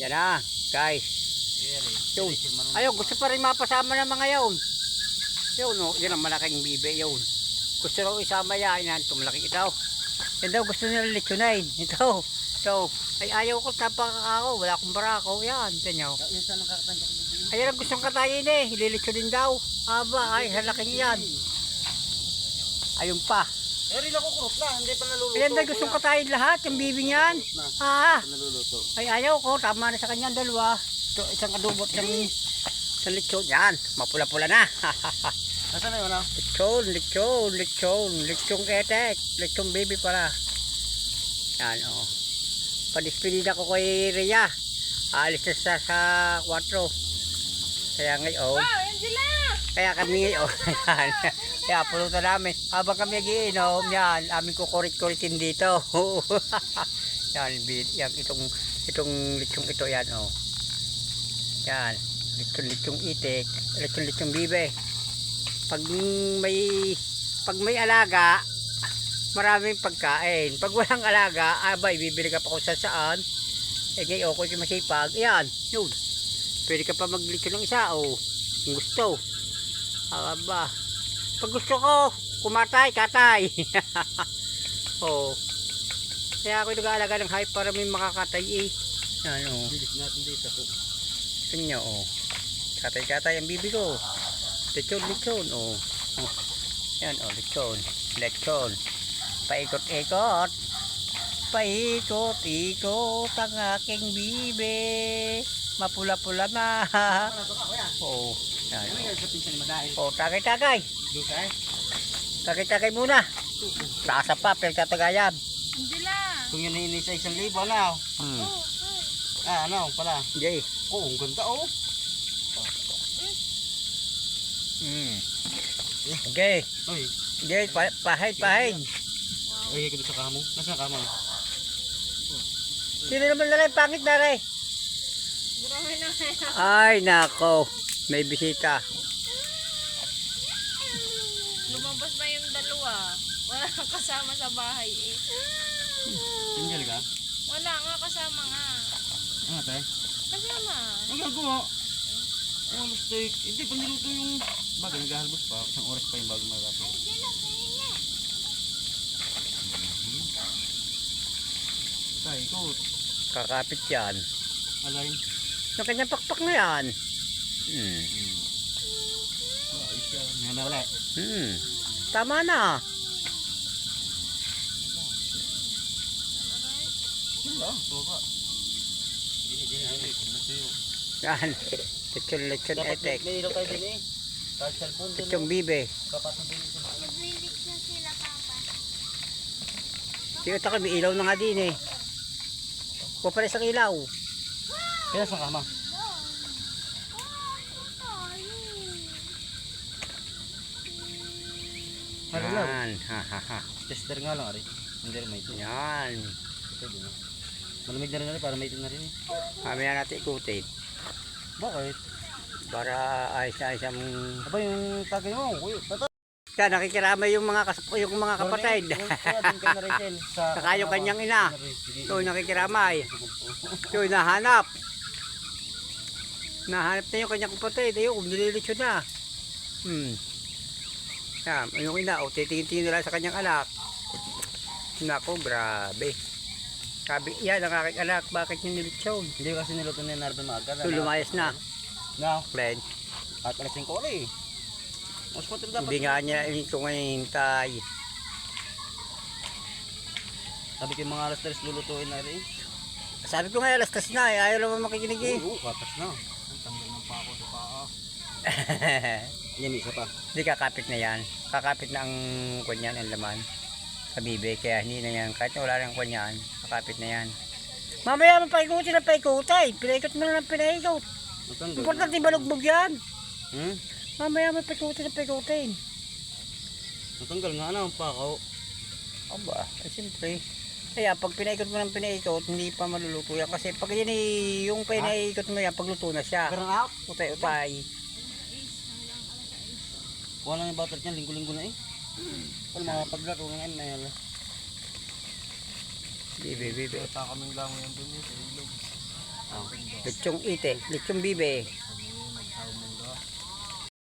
Yan na, guys. Yun. Ayun, gusto pa rin mapasama ng mga yun. Yun, oh, yun ang malaking bibe yun. Gusto raw isama yan. Ito, malaking ito. Yan daw, gusto nila lechonain. Ito. So, ay ayaw ko, tapang ako. Wala akong barako. Yan, ganyan. Ayan ang gustong katayin eh. Ililitsunin daw. Aba, ay, halaking yan. Ayun pa. Eh, rin ako kurot na. Hindi pa naluluto. Ayan na gustong katayin lahat. Yung bibing yan. Naluluto. Ay ayaw ko. Tama na sa kanya dalawa. Ito, isang adobo at isang lechon. Yan. Mapula-pula na. Nasaan na yun ah? Lechong etek. Lechong baby para. Yan o. Padispedida ko kay Rhea. Aalis na sa 4. Kaya ngayon. Wow, Angela! Kaya kami ngayon. Kaya pulutan namin. Habang kami nagiinom, yan. Aming kukurit-kuritin dito. Yan, yan. Itong lechong ito yan o. Yan. Lechong itik. Lechong bibe. Pag may alaga, maraming pagkain. Pag walang alaga, abay, bibili ka pa kung saan. Eh, ngayon, kung masipag, yan, yun. Pwede ka pa maglechon ng isa, o. Kung gusto. Aba. Pag gusto ko, kumatay, katay. Oh. Kaya ako nag-aalaga ng hype para may makakatay eh. Yan, o. Bilis natin dito. Ito nyo, o. Katay-katay ang bibi ko. Lechon, oh. Yan, oh, lechon. Paikot-ikot. Paikot-ikot ang aking bibe. Mapula-pula na. Oh, yan. Oh, tagay-tagay. Tagay-tagay muna. Taas pa, pero tatagayan. Angela! Kung yun ini sa 1,000 na. Ano pala? Jay. Oh, ang ganda oh. Okay. Oy. Jay, pahid. Ay, ko sa kamo. Nasaan kamo? Sino naman na rin? Pangit na rin. Grabe na kaya. Ay, nako. May bisita. Lumabas na yung dalawa. Wala kang kasama sa bahay eh. Tinggal ka? Wala nga kasama nga. Ano tayo? Kasama. Ang gagawa. Oh, mistake. Hindi pa niluto yung bagay. Naghahalbos pa. Isang oras pa yung bago magagawa. Tay, ikot. Kakapit yan. Alay. Yung kanyang pakpak na yan. Ayos yan. Ngayon na ulit. Tama na. Wala. Tuwa. Yan. Lechon etek. May ilaw tayo din eh. Kahit cellphone din. Lechong bibe. Kapatid din ito. Naglilig na sila, Papa. Kaya may ilaw na nga din eh. Huwag pa rin sa ilaw. Kaya sa kama. Yan. Tester nga lang ari. Hindi rin may ito. Yan. Pwede na. Malamig na rin ari para may ito na rin eh. Mamaya natin ikutin. Bakit? Para ayos-ayos ang... Aba yung tagay mo. Uy, bata. Yan, nakikiramay yung mga kapatid. Saka yung kanyang ina. Ito, nakikiramay. Ito, nahanap. Nahanap na yung kanyang kapatid. Ayun, nililitsyo na. Yan, yung ina, titingin-tingin nila sa kanyang anak. Nako, grabe. Sabi, yan ang aking anak, bakit yung nilitsyon? Hindi kasi niluto na yung narbe maaga. Ito, lumayas na. No. Friend, At alas 5 ulit. Mas puti dapat. hindi nga niya ito ngayon hintay. Sabi ko yung mga alas 3 lulutuin na rin. Sabi ko nga, alas 3 na, ayaw naman makikinig eh. Oo, kapas na. Ang tanggal ng pako sa paa. Yan, isa pa. Hindi kakapit na yan. Kakapit na ang kunyan, ang laman. Sa bibe, kaya hindi na yan. Kahit wala lang kunyan, kakapit na yan. Mamaya mo paikutin na paikutay. Pinaikot mo na ng pinaikot. Importante balugbog yan. Mamaya mo paikutin na paikutin. Natanggal nga na ang pako. Aba, siyempre. Kaya pag pinaikot mo ng pinaikot, hindi pa maluluto yan. Kasi pag yan yung pinaikot mo yan, pagluto na siya. Pero out. Utay-utay. Wala na yung battery niya, linggo-linggo na eh. Wala makapaglaro ngayon na yan. Bibe. Ito kaming lango yan dun eh, sa ilog. Lechong ite, lechong bibe.